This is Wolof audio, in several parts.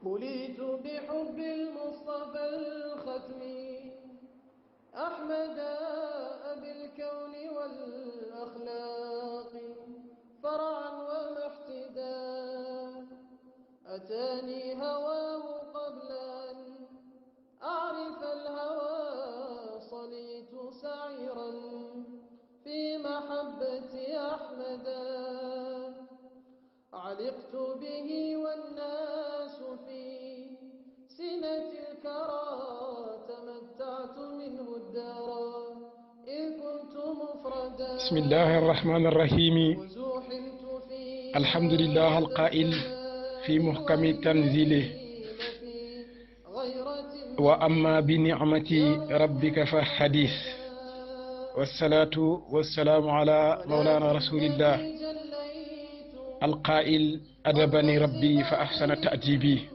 بليت بحب المصطفى الختم أحمد أبي الكون والأخلاق فرعا ومحتدا أتاني هواه قبل أن أعرف الهوى صليت سعيرا في محبة أحمدا علقت به والناس في سنة الكرى تمتعت منه الدارا إذ كنت مفردا. بسم الله الرحمن الرحيم. الحمد لله القائل في محكم تنزيله وأما بنعمة ربك فحديث والصلاة والسلام على مولانا رسول الله القائل أدبني ربي فأحسن تأديبي.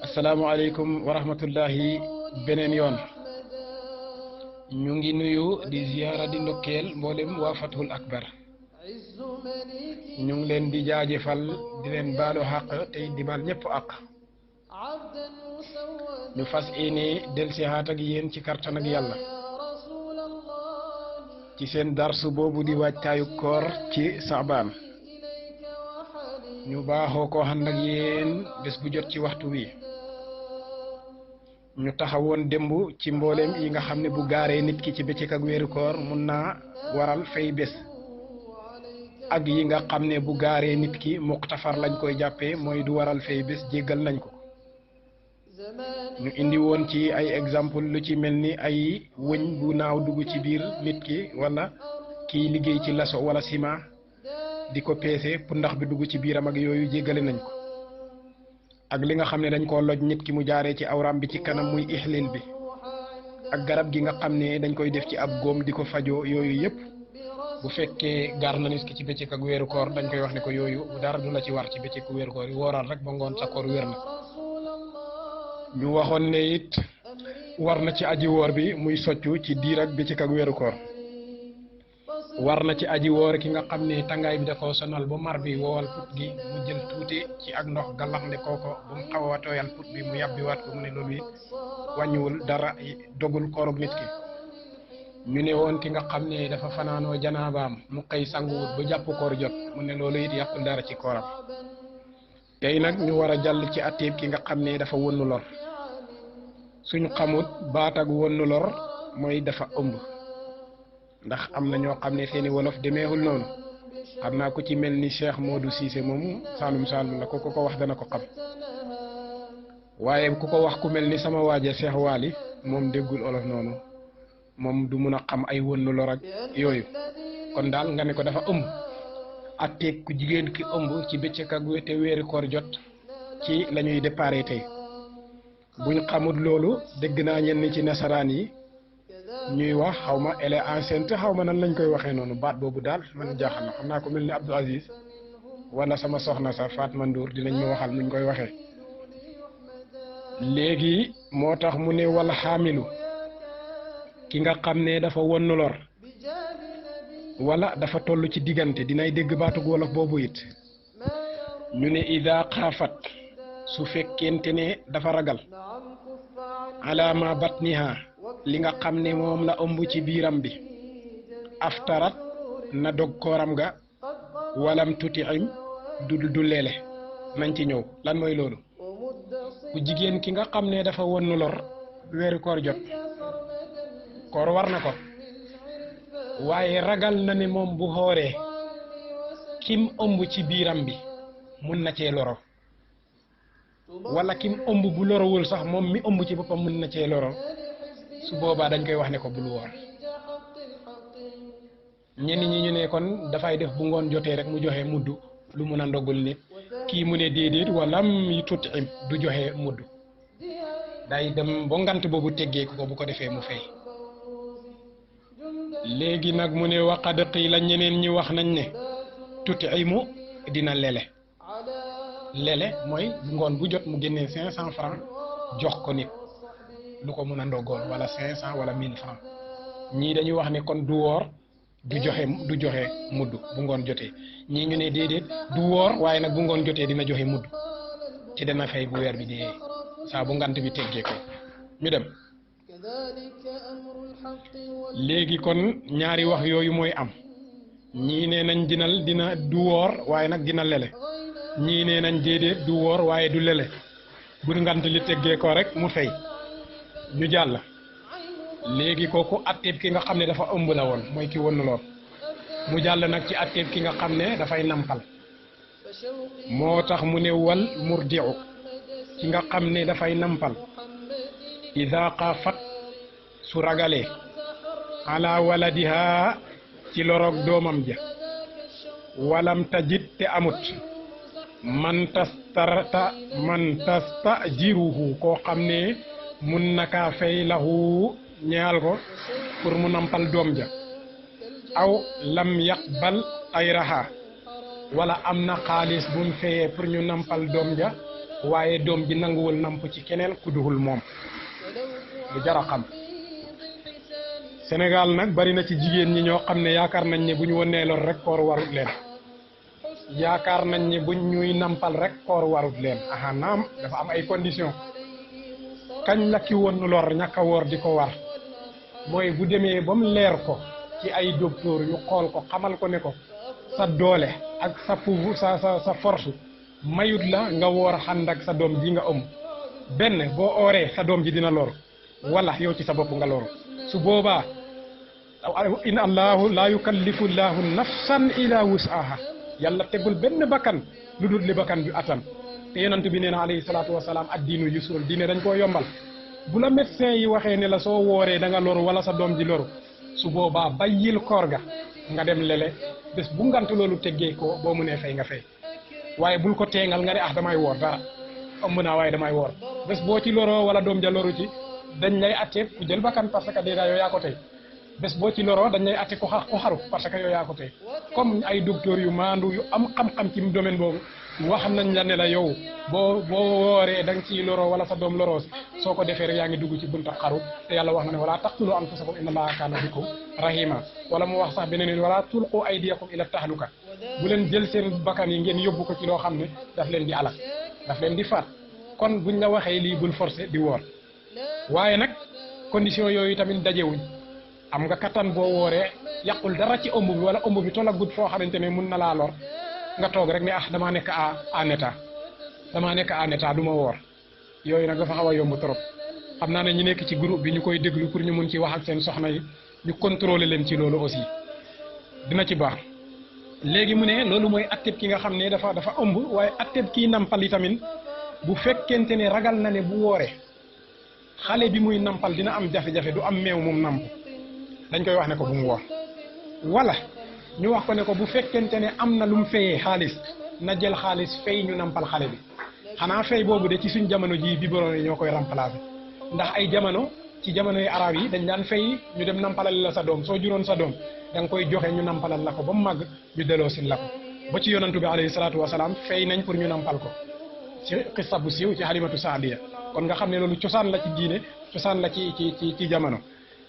السلام عليكم ورحمة الله beneen yoon ñu ngi nuyu di ziyaara di ndokkeel mboolem waa Fathul Akbar ñu ngi leen di jaajëfal di leen baalu xaq tey di baal ñëpp àq ñu fas yéene dellusiwaat ak yéen ci kartan ak yàlla ci seen darsu boobu di waajtaayu koor ci saabaan ñu baaxoo ko ànd ak yéen bés bu jot ci waxtu wi ñu taxawoon démb ci mbooleem yi nga xam ne bu gaaree nit ki ci bëccëg ak weeru koor mun naa waral fay bés ak yi nga xam ne bu gaaree nit ki muqtafar lañ koy jàppee mooy du waral fay bés jéggal nañ ko. ñu indi woon ci ay exemple lu ci mel ni ay wëñ bu naaw dugg ci biir nit ki wala kiy liggéey ci laso wala ciment di ko peese pour ndax bi dugg ci biiram ak yooyu jéggale nañ ko ak li nga xam ne dañ koo loj nit ki mu jaaree ci awram bi ci kanam muy ixlil bi ak garab gi nga xam ne dañ koy def ci ab góom di ko fajoo yooyu yëpp bu fekkee gaar na nit ki ci bëccëg ak weeru koor dañ koy wax ne ko yooyu dara du la ci war ci bëccëg ak weeru koor yi wooral rek ba ngoon sa koor wér na. ñu waxoon ne it war na ci aji woor bi muy soccu ci diir ak bëccëg ak weeru koor war na ci aji woor ki nga xam ne tàngaay bi da koo sonal ba mar bi wowal put gi mu jël tuuti ci ak ndox galax ne kooko ba mu xaw a tooyal put bi mu yàbbiwaat ko mu ne loolu it wàññiwul dara dogul koorug nit ki. ñu ne woon ki nga xam ne dafa fanaanoo janaabaam mu xëy sanguwut ba jàpp koor jot mu ne loolu it yàqul dara ci kooram. tey nag ñu war a jàll ci atteeb ki nga xam ne dafa wënnu lor suñu xamut baat ak wënnu lor mooy dafa ëmb ndax am na ñoo xam ne seeni wolof demeewul noonu xam naa ko ci mel ni Cheikh Modou Cissé moom Saalum Saalum la ko wax dana ko xam waaye ku ko wax ku mel ni sama waaje Cheikh Waly moom déggul olof noonu moom du mun a xam ay wënnu lor ak yooyu kon daal nga ne ko dafa ëmb atteeg ku jigéen ki ëmb ci bëccëg ak te weeri koor jot ci la ñuy déparé tey buñ xamut loolu dégg naa ñenn ci nasaraan yi ñuy wax xaw ma elle est enceinte xaw ma nan lañ koy waxee noonu baat boobu daal man jaaxal na xam naa ko mel ni Abdou Aziz wala sama soxna sa Fatma Ndour dinañ ma waxal nuñ koy waxee léegi moo tax mu ne wala xaamilu ki nga xam ne dafa wonnu lor wala dafa toll ci diggante dinay dégg baatug wolof boobu it ñu ne ida xaafat su fekkente ne dafa ragal alaama batniha li nga xam ne moom la ëmb ci biiram bi aftarat na dog kooram ga walam tutiim du leele nañ ci ñëw lan mooy loolu ku jigéen ki nga xam ne dafa wonnu lor weeru koor jot koor war na ko waaye ragal na ne moom bu xooree kim ëmb ci biiram bi mun na cee loro wala kim ëmb bu lorowul sax moom mi ëmb ci boppam mun na cee loro su boobaa dañ koy wax ne ko bul woor ñenn ñi ñu ne kon dafay def bu ngoon jotee rek mu joxe mudd lu mun a ndogul nit kii mu ne déedéet walam yi tuuti im du joxe mudd day dem ba ngant boobu teggeeku ko bu ko defee mu fay. léegi nag mu ne waqad qiila ñeneen ñi wax nañ ne tutiimu dina lele mooy ngoon bu jot mu génnee 500 francs jox ko nit lu ko mën a ndogoon wala 500 wala 1000 francs ñii dañuy wax ne kon du woor du joxe mudd bu ngoon jotee ñii ñu ne déedéet du woor waaye nag bu ngoon jotee dina joxe mudd ci dana fay bu weer bi dee saa bu ngant bi teggee ko ñu dem léegi kon ñaari wax yooyu mooy am ñii nee nañ dina du woor waaye nag dina lele ñii nee nañ déedéet du woor waaye du lele bu ngant li teggee ko rek mu fay ñu jàll léegi kooku atteeb ki nga xam ne dafa ëmb la woon mooy ki won lool mu jàll nag ci atteeb ki nga xam ne dafay nampal moo tax mu ne wal murdiu ki nga xam ne dafay nampal ida xaafat su ragalee ala waladiha ci loroog doomam ja walam tajid te amut man tastajiruhu koo xam ne mun na kaa fay lahu ñaal ko pour mu nampal doom ja aw lam yaqbal ayraha wala am na xaalis bu mu fayee pour ñu nampal doom ja waaye doom ji nanguwul namp ci keneen ku duhul moom lu jar a xam Sénégal nag bari na ci jigéen ñi ñoo xam ne yaakaar nañ ne bu ñu wonee lor rek koor warut leen yaakaar nañ ne buñ ñuy nampal rek koor warut leen aha naam dafa am ay condition kañ la ki woon lor ñàkk a woor di ko war mooy bu demee ba mu leer ko ci ay docteur ñu xool ko xamal ko ne ko sa doole ak sa pouvoir sa force mayut la nga woor xànd ak sa doom ji nga ëmb benn boo ooree sa doom ji dina lor wala yow ci sa bopp nga loru su boobaa in allahu laa yukallifu llahu nafsan ila wus'aha yàlla tegul benn bakkan lu dul li bakkan bi attan te yonent bi nee na alayhi salaatu wasalaam ad diinu yusrun diine dañ koo yombal bu la médecin yi waxee ne la soo wooree da nga loru wala sa doom ji loru su boobaa bayyil koor ga nga dem lele bés bu ngant loolu teggee ko boo mënee fay nga fay waaye bul ko teengal nga ne damay woor dara ëmb naa waaye damay woor bés boo ci loroo wala doom ja loru ci dañ lay atteeb ku jël bakkan parce que déjà yow yaa ko tey bés boo ci loroo dañ lay atte ku xaru parce que yow yaa ko tey comme ay docteur yu maandu yu am xam-xam ci domaine boobu wax nañ la ne la yow boo wooree da nga ciy loroo wala sa doom loroo soo ko defee rek yaa ngi dugg ci bunta xaru te yàlla wax na ne wala taqtulu anfusakum inna allaha kaana bikum rahima wala mu wax sax beneen wala tulqu aydiyakum ila tahluka bu leen jël seen bakkan yi ngeen yóbbu ko ci loo xam ne daf leen di alak daf leen di faat kon buñ la waxee lii bul forcé di woor waaye nag condition yooyu tamit dajewuñ am nga kattan boo wooree yàqul dara ci ëmb bi wala ëmb bi tollagut foo xamante ne mun na laa lor nga toog rek ne damaa nekk en état du ma woor yooyu nag dafa xaw a yomb trop xam naa ne ñu nekk ci groupe bi ñu koy déglu pour ñu mun ci wax ak seen soxna yi ñu contrôler leen ci loolu aussi dina ci baax léegi mu ne loolu mooy atteb ki nga xam ne dafa ëmb waaye atteb kii nampal yi tamit bu fekkente ne ragal na ne bu wooree xale bi muy nampal dina am jafe-jafe du am meew moom namp dañ koy wax ne ko bu mu woor wala ñu wax ko ne ko bu fekkente ne am na lu mu fayee xaalis na jël xaalis fay ñu nampal xale bi xanaa fay boobu de ci suñ jamono ji biberon yi ñoo koy remplacer ndax ay jamono ci jamonoy arab yi dañ daan fay ñu dem nampalal la sa doom soo juróon sa doom da nga koy joxe ñu nampalal la ko ba mu màgg ñu delloo si la ko ba ci yonantu bi alayhi salaatu wasalaam fay nañ pour ñu nampal ko ci xissa bu siiw ci Halimatu Saadiya kon nga xam ne loolu cosaan la ci diine cosaan la ci jamono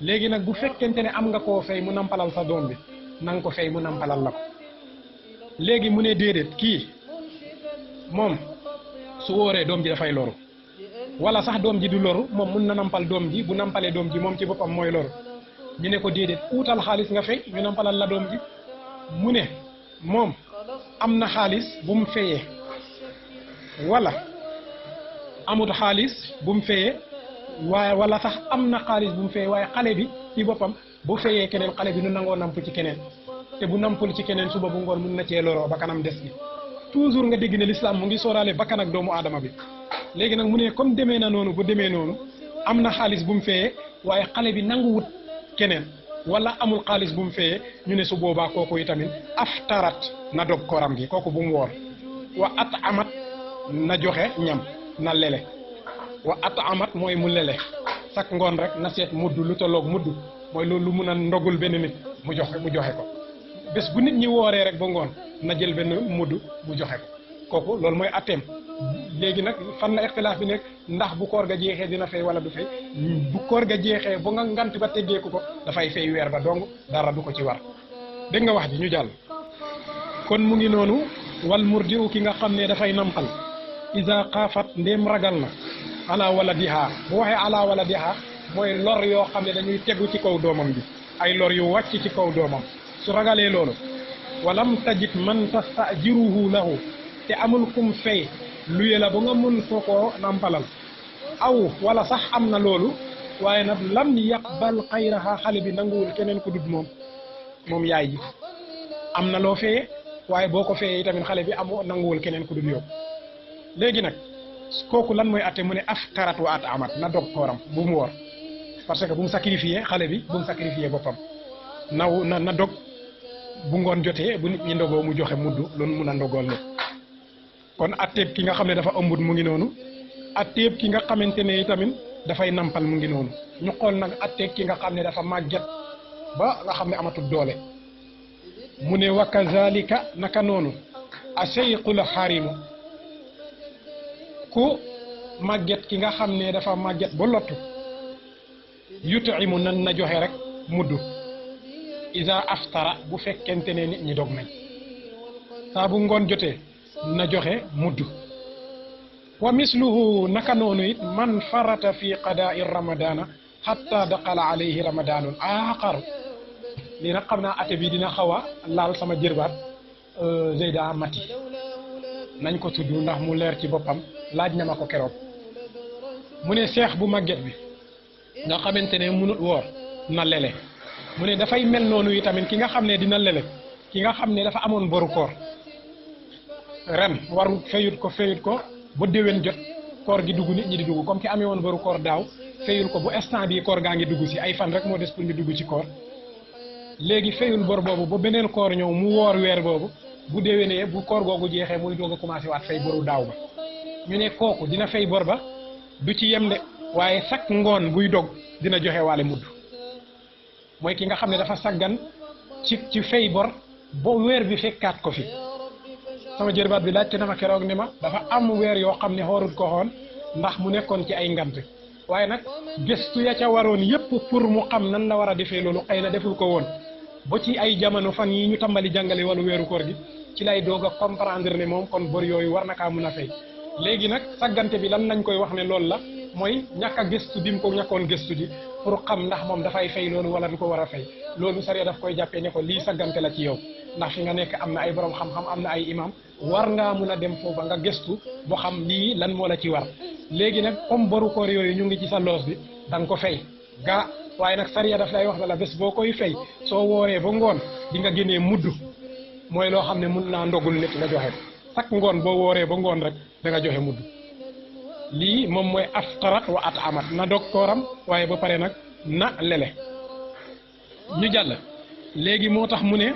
léegi nag bu fekkente ne am nga koo fay mu nampalal sa doom bi na nga ko fay mu nampalal la ko léegi mu ne déedéet kii moom su wóoree doom ji dafay loru wala sax doom ji du loru moom mun na nampal doom ji bu nampalee doom ji moom ci boppam mooy loru ñu ne ko déedéet uutal xaalis nga fay ñu nampalal la doom ji mu ne moom am na xaalis bu mu fayee wala amut xaalis bu mu fayee waaye wala sax am na xaalis bu mu fayee waaye xale bi ci boppam bu fayee keneen xale bi nu nangoo namp ci keneen te bu nampul ci keneen suba bu ngoon mun na cee loroo ba kanam des gi toujours nga dégg ne l'islam mu ngi sóoraale bakkan ak doomu aadama bi léegi nag mu ne comme demee na noonu bu demee noonu am na xaalis bu mu fayee waaye xale bi nanguwut keneen wala amul xaalis bu mu fayee ñu ne su boobaa kooku itamit aftarat na dog koram gi kooku bu mu woor wa at amat na joxe ñam na lele wa at amat mooy mu lele sak ngoon rek na seet mudd lu tolloog mudd mooy loolu lu mun a ndogul benn nit mu joxe ko bés bu nit ñi wooree rek ba ngoon na jël benn mudd mu joxe ko kooku loolu mooy atteem léegi nag fan la ixtilaaf bi nekk ndax bu koor ga jeexee dina fay wala du fay bu koor ga jeexee ba nga ngant ba teggeeku ko dafay fay weer ba dong dara du ko ci war dégg nga wax ji ñu jàll kon mu ngi noonu wal murdiu ki nga xam ne dafay nampal isa xaafat ndéem ragal na ala waladiha bu waxee ala waladiha mooy lor yoo xam ne dañuy tegu ci kaw doomam bi ay lor yu wàcc ci kaw doomam su ragalee loolu walam tajid man tastajiruhu lahu te amul kum fay luye la ba nga mun ko koo nampalal aw wala sax am na loolu waaye nag lam yaqbal xayraha xale bi nanguwul keneen ku dut moom yaay ji am na loo feye waaye boo ko feyee tamit xale bi amu nanguwul keneen ku dut yow léegi nag kooku lan mooy atte mu ne aftarat wa at amat na dog kooram bu mu woor parce que bu mu sacrifié xale bi bu mu sacrifié boppam na dog bu ngoon jotee bu nit ñi ndogoo mu joxe mudd loolu mun a ndogool la kon atteeb ki nga xam ne dafa ëmbut mu ngi noonu atteeb ki nga xamante ne tamit dafay nampal mu ngi noonu ñu xool nag atteeb ki nga xam ne dafa màgget ba nga xam ne amatul doole mu ne wa kazalika naka noonu a seyqul xarimu ku màgget ki nga xam ne dafa màgget ba lottu yutimu nan na joxe rek mudd isa aftara bu fekkente ne nit ñi dog nañ saa bu ngoon jotee na joxe mudd wa misluhu naka noonu it man farata fi qadaai ramadana hatta daqala alayhi ramadanun aaxar lii nag xam naa ate bi dina xaw a laal sama jërbaat Zeyda Mati nañ ko tudd ndax mu leer ci boppam laaj na ma ko keroog mu ne seex bu màgget bi nga xamante ne munut woor na lele mu ne dafay mel noonu yi tamit ki nga xam ne dina lele ki nga xam ne dafa amoon boru koor ren waru fayut ko ba déwén jot koor gi dugg nit ñi di dugg comme ki amee woon boru koor daaw fayul ko bu instant bii koor gaa ngi dugg si ay fan rek moo des pour ñu dugg ci koor léegi fayul bor boobu ba beneen koor ñëw mu woor weer boobu bu déwénee bu koor googu jeexee muy doog a commencé waat fay boru daaw ba ñu ne kooku dina fay bor ba du ci yem de waaye chaque ngoon buy dog dina joxe waale mudd mooy ki nga xam ne dafa saggan ci fay bor ba weer bi fekkaat ko fi sama jërbaat bi laajte na ma keroog ne ma dafa am weer yoo xam ne xoorut ko xoon ndax mu nekkoon ci ay ngant waaye nag gëstu ya ca waroon yépp pour mu xam nan la war a defee loolu xëy na deful ko woon ba ci ay jamono fan yi ñu tàmbali jàngale wàllu weeru koor gi ci lay doog a comprendre ne moom kon bor yooyu war na kaa mun a fay léegi nag saggante bi lan lañ koy wax ne loolu la mooy ñàkk a gëstu bi mu ko ñàkkoon gëstu ji pour xam ndax moom dafay fay loolu wala du ko war a fay loolu sariya daf koy jàppee ne ko lii saggante la ci yow ndax fi nga nekk am na ay borom xam-xam am na ay imam war ngaa mun a dem foofa nga gëstu boo xam lii lan moo la ci war léegi nag comme boru koor yooyu ñu ngi ci sa loos bi da nga ko fay gaa waaye nag sariya daf lay wax ne la bés boo koy fay soo wooree ba ngoon di nga génnee mudd mooy loo xam ne mun naa ndogul nit nga joxe sak ngoon boo wooree ba ngoon rek da nga joxe mudd lii moom mooy aftarat wa at amat na dog kooram waaye ba pare nag na lele ñu jàll léegi moo tax mu ne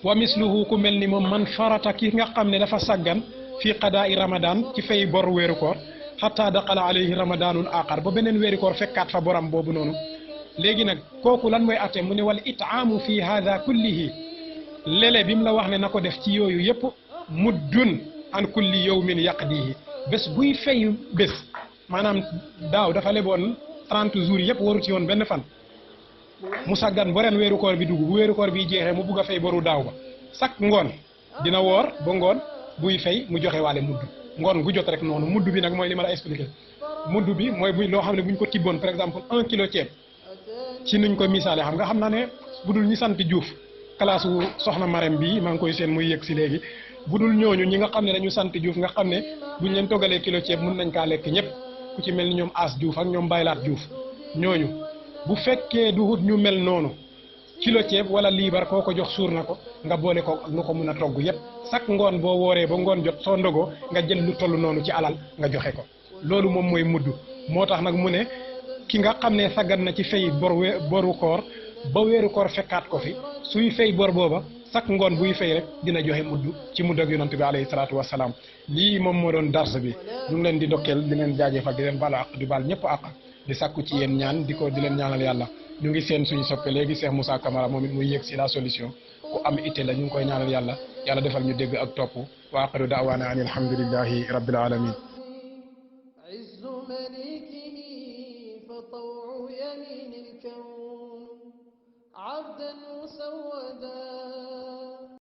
wa misluhu ku mel ni moom man farata ki nga xam ne dafa saggan fii qadaai ramadan ci fay bor weeru koor xataa daqala alayhi ramadanun aqar ba beneen weeru koor fekkaat fa boram boobu noonu léegi nag kooku lan mooy atte mu ne wal itaamu fi hada kullihi lele bi mu la wax ne na ko def ci yooyu yëpp muddun an kulli yawmin yaqdihi bés buy fay bés maanaam daaw dafa leboon 30 jours yëpp waru ci woon benn fan mu saggan ba ren weeru koor bi dugg bu weeru koor bi jeexee mu bugg a fay boru daaw ba sak ngoon dina woor ba ngoon buy fay mu joxe waale mudd ngoon gu jot rek noonu mudd bi nag mooy li ma la expliqué mudd bi mooy bu loo xam ne bu ñu ko tibboon par exemple 1 kilo ceeb ci nuñ ko misaale xam nga xam naa ne bu dul ñi sant Diouf classe wu soxna Marème bii maa ngi koy seen muy yëg si léegi bu dul ñooñu ñi nga xam ne dañu sant Diouf nga xam ne buñ leen toggalee kilo ceeb mun nañ kaa lekk ñëpp ku ci mel ni ñoom As Diouf ak ñoom Baylaat Diouf ñooñu bu fekkee du ñu mel noonu kilo ceeb wala liibar koo ko jox suur na ko nga boole ko lu ko mun a togg yëpp sak ngoon boo wooree ba ngoon jot soo ndogoo nga jël lu toll noonu ci alal nga joxe ko loolu moom mooy mudd moo tax nag mu ne ki nga xam ne saggan na ci fay boru koor ba weeru koor fekkaat ko fi suy fay bor booba sak ngoon buy fay rek dina joxe mudd ci mudd ak yonante bi alayhi salaatu wasalaam lii moom moo doon dars bi ñu ngi leen di ndokkeel di leen jaajëfal di leen baalu àq di baal ñëpp àq di sàkku ci yéen ñaan di leen ñaanal yàlla ñu ngi seen suñu soppe léegi Cheikh Moussa Camara moom it muy yéeg si la solution ku am itte la ñu ngi koy ñaanal yàlla defal ñu dégg ak topp wa axiru daawaana an alhamdulillahi rabbil alamin عز مليكه فطوع يمين الكون عبدا مسودا